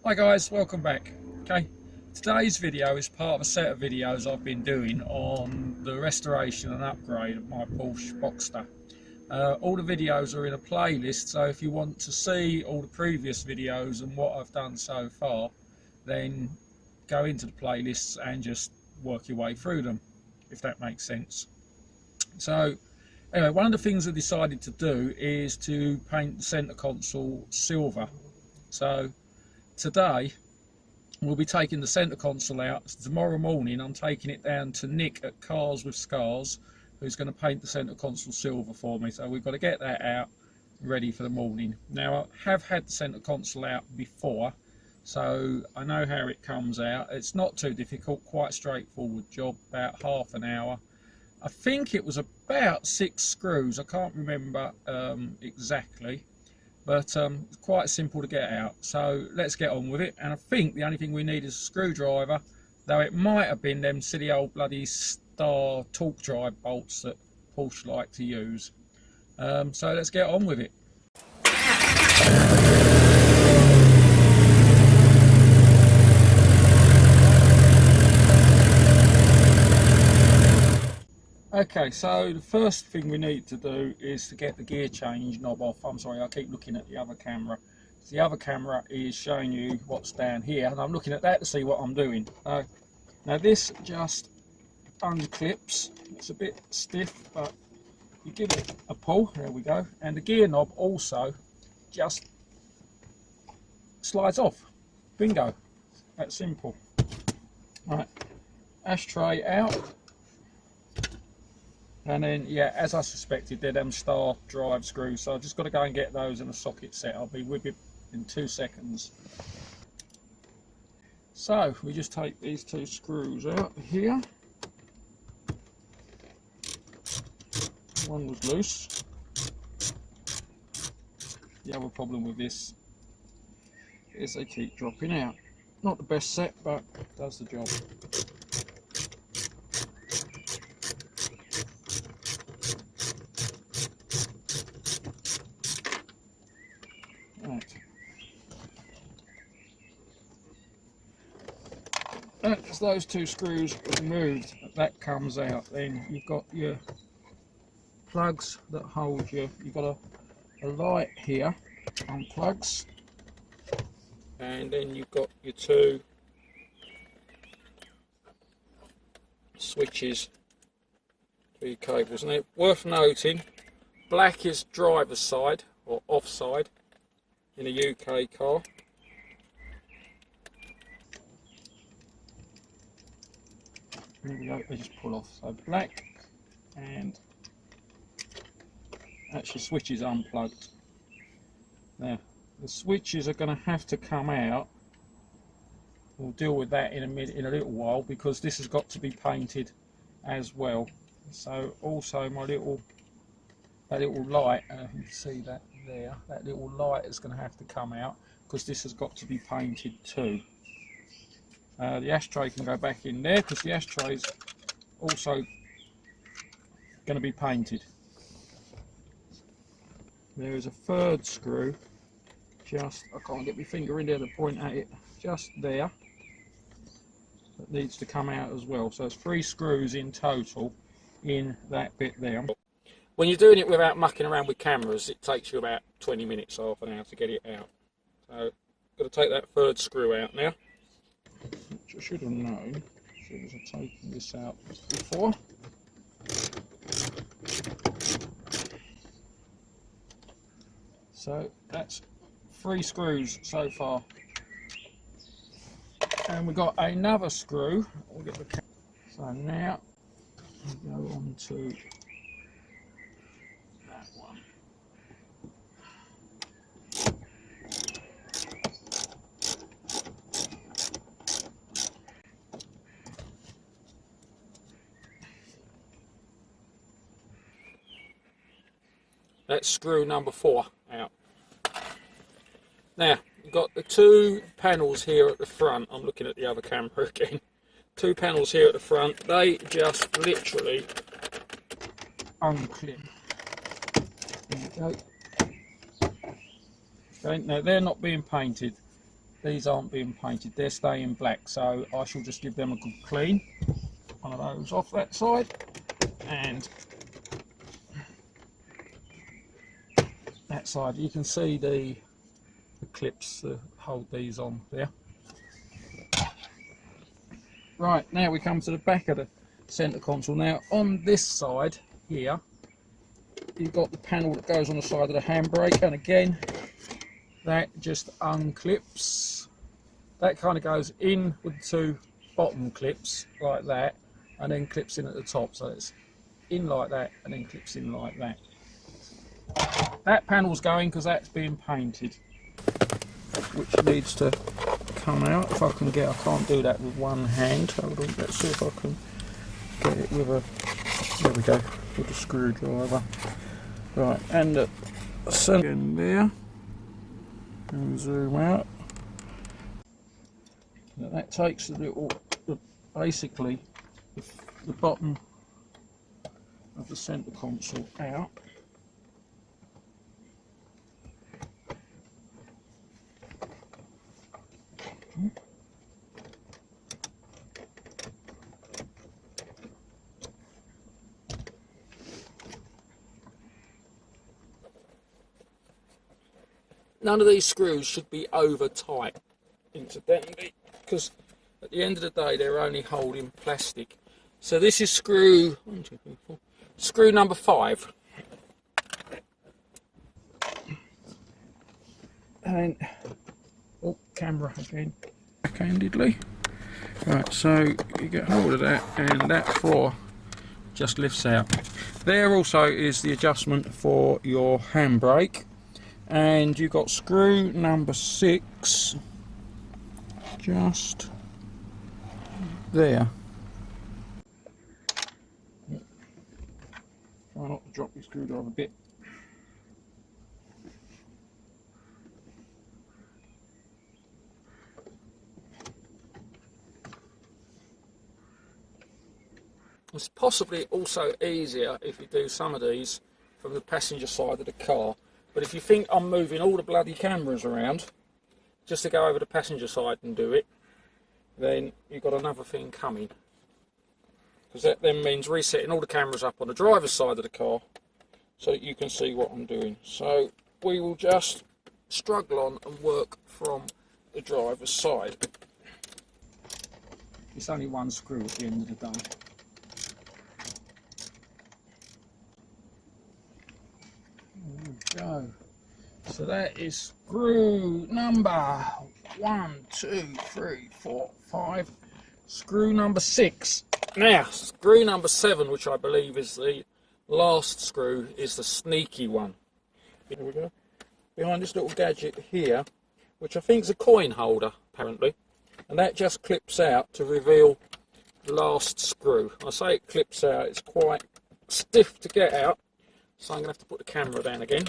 Hi guys, welcome back. Okay, today's video is part of a set of videos I've been doing on the restoration and upgrade of my Porsche Boxster. All the videos are in a playlist, so if you want to see all the previous videos and what I've done so far, then go into the playlists and just work your way through them, if that makes sense. So anyway, one of the things I decided to do is to paint the centre console silver. So today we'll be taking the centre console out. Tomorrow morning I'm taking it down to Nick at Cars with Scars, who's going to paint the centre console silver for me. So we've got to get that out ready for the morning. Now, I have had the centre console out before, so I know how it comes out. It's not too difficult, quite straightforward job, about half an hour. I think it was about 6 screws, I can't remember exactly, but quite simple to get out. So let's get on with it. And I think the only thing we need is a screwdriver, though it might have been them silly old bloody star torque drive bolts that Porsche like to use. So let's get on with it. Okay, so the first thing we need to do is to get the gear change knob off. I'm sorry, I keep looking at the other camera. The other camera is showing you what's down here, and I'm looking at that to see what I'm doing. Now this just unclips. It's a bit stiff, but you give it a pull, there we go. And the gear knob also just slides off. Bingo, that's simple. Right, ashtray out. And then, yeah, as I suspected, they're them star drive screws. So I've just got to go and get those in a socket set. I'll be with you in 2 seconds. So we just take these 2 screws out here. One was loose. The other problem with this is they keep dropping out. Not the best set, but does the job. As those 2 screws removed, that comes out. Then you've got your plugs that hold you. You've got a light here on plugs, and then you've got your 2 switches for your cables. And it's worth noting, black is driver's side or offside in a UK car. Here we go, they just pull off. So black, and actually switch is unplugged. Now the switches are going to have to come out. We'll deal with that in a little while, because this has got to be painted as well. So also my that little light, you can see that there, that little light is going to have to come out, because this has got to be painted too. The ashtray can go back in there, because the ashtray is also going to be painted. There is a 3rd screw, just, I can't get my finger in there to point at it, just there, that needs to come out as well. So it's 3 screws in total in that bit there. When you're doing it without mucking around with cameras, it takes you about 20 minutes, half an hour to get it out. So got to take that 3rd screw out now. Which I should have known, should have taken this out before. So that's 3 screws so far. And we've got another screw. We'll get the so now we go on to that one. That's screw number 4 out. Now, you've got the 2 panels here at the front. I'm looking at the other camera again. 2 panels here at the front. They just literally unclip. There you go. Okay, now they're not being painted. these aren't being painted, they're staying black, so I shall just give them a good clean. One of those off that side, and that side. You can see the clips that hold these on there. Right, now we come to the back of the centre console. Now on this side here, you've got the panel that goes on the side of the handbrake, and again, that just unclips. That kind of goes in with the two bottom clips like that, and then clips in at the top. So it's in like that, and then clips in like that. That panel's going because that's being painted, which needs to come out. If I can get, I can't do that with one hand. Hold on, let's see if I can get it with a, there we go, with a screwdriver. Right, and the again there, and zoom out. Now that takes the little, basically the bottom of the centre console out. None of these screws should be over tight, incidentally, because at the end of the day they're only holding plastic. So this is screw number 5. And oh, camera again, backhandedly. Right, so you get hold of that, and that floor just lifts out. There also is the adjustment for your handbrake. And you've got screw number 6 just there. Try not to drop your screwdriver a bit. It's possibly also easier if you do some of these from the passenger side of the car. But if you think I'm moving all the bloody cameras around just to go over the passenger side and do it, then you've got another thing coming. Because that then means resetting all the cameras up on the driver's side of the car so that you can see what I'm doing. So we will just struggle on and work from the driver's side. It's only one screw at the end of the day. Go. So that is screw number 1, 2, 3, 4, 5. Screw number 6. Now, screw number 7, which I believe is the last screw, is the sneaky one. Here we go. Behind this little gadget here, which I think is a coin holder, apparently, and that just clips out to reveal the last screw. I say it clips out; it's quite stiff to get out. So I'm going to have to put the camera down again.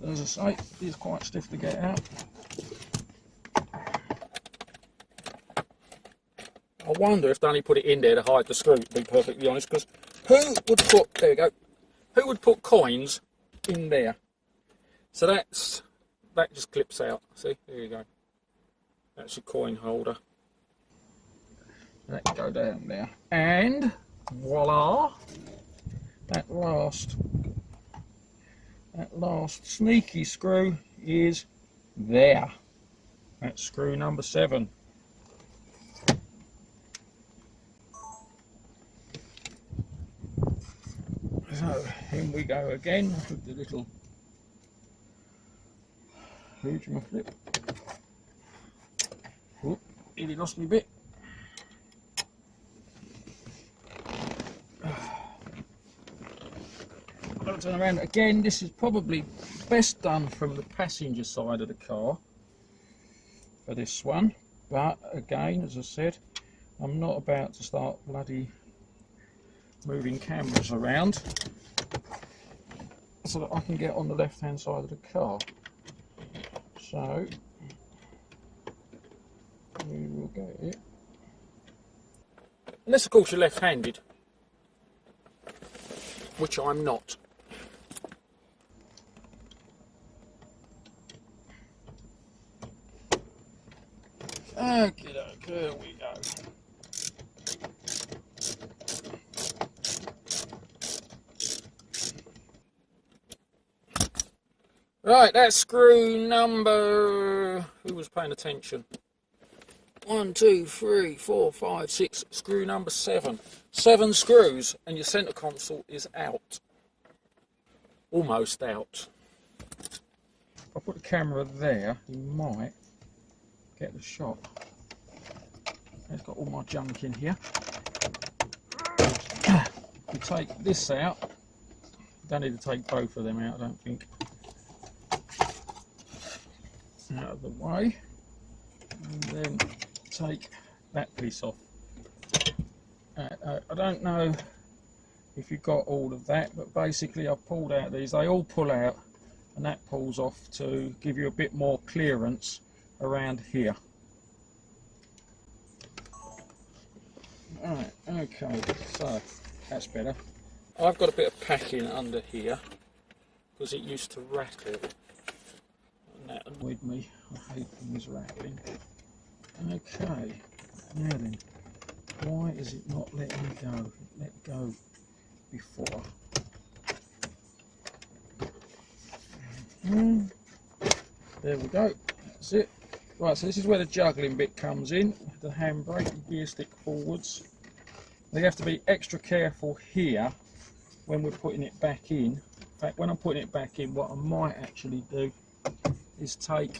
As I say, it's quite stiff to get out. I wonder if they only put it in there to hide the screw, to be perfectly honest, because who would put, there we go, who would put coins in there? So that just clips out. See, there you go. That's your coin holder. Let it go down there, and voila, that last sneaky screw is there. That's screw number 7. So in we go again with the little hoogemer flip. Oop, nearly lost me bit. Turn around again. This is probably best done from the passenger side of the car for this one, but again, as I said, I'm not about to start bloody moving cameras around so that I can get on the left hand side of the car. So we will get it, unless of course you're left-handed, which I'm not. Okay, here we go. Right, that's screw number, who was paying attention? 1, 2, 3, 4, 5, 6, screw number 7. 7 screws and your centre console is out. Almost out. If I put the camera there, you might get the shot. It's got all my junk in here. You take this out. Don't need to take both of them out, I don't think. Out of the way, and then take that piece off. I don't know if you got all of that, but basically I've pulled out these. They all pull out, and that pulls off to give you a bit more clearance around here. Alright, okay, so that's better. I've got a bit of packing under here because it used to rattle. That annoyed me. I hate things rattling. Okay, now then, why is it not letting me go? It let go before. There we go, that's it. Right, so this is where the juggling bit comes in. The handbrake and gear stick forwards. Now you have to be extra careful here when we're putting it back in. In fact, when I'm putting it back in, what I might actually do is take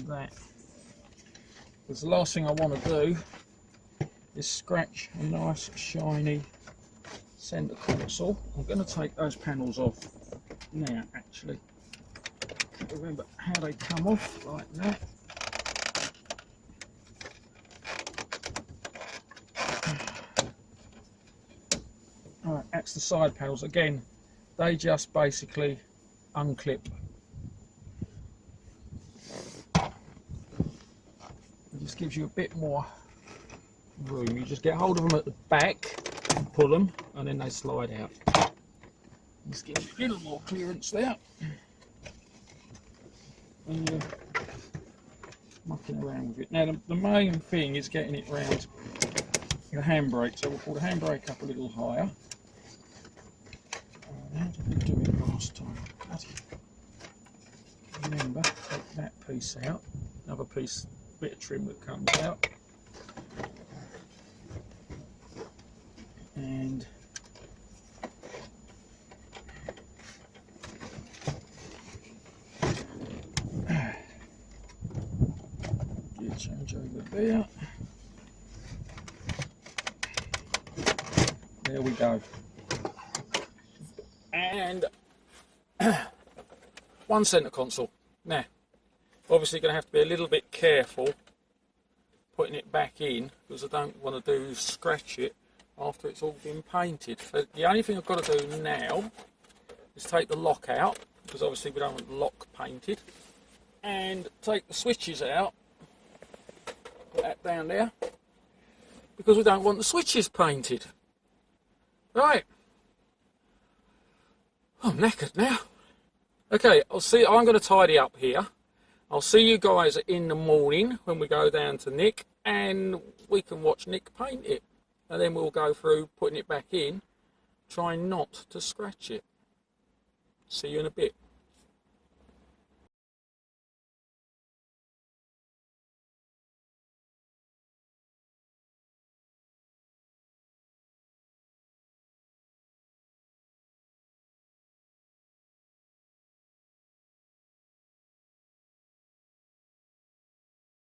that, because the last thing I want to do is scratch a nice shiny centre console. I'm going to take those panels off now actually. Can't remember how they come off, like that. Alright, that's the side panels. Again, they just basically unclip. It just gives you a bit more room. You just get hold of them at the back and pull them, and then they slide out. Just gives you a little more clearance there. And you're mucking around with it. Now the main thing is getting it round the handbrake. So we'll pull the handbrake up a little higher. How did we do it last time? Remember, take that piece out. Another piece, bit of trim that comes out. And gear change over there. There we go. And one centre console. Now, obviously going to have to be a little bit careful putting it back in, because I don't want to scratch it after it's all been painted. But the only thing I've got to do now is take the lock out, because obviously we don't want the lock painted, and take the switches out, put that down there, because we don't want the switches painted. Right, I'm knackered now. Okay, I'm going to tidy up here. I'll see you guys in the morning when we go down to Nick, and we can watch Nick paint it. And then we'll go through putting it back in, trying not to scratch it. See you in a bit.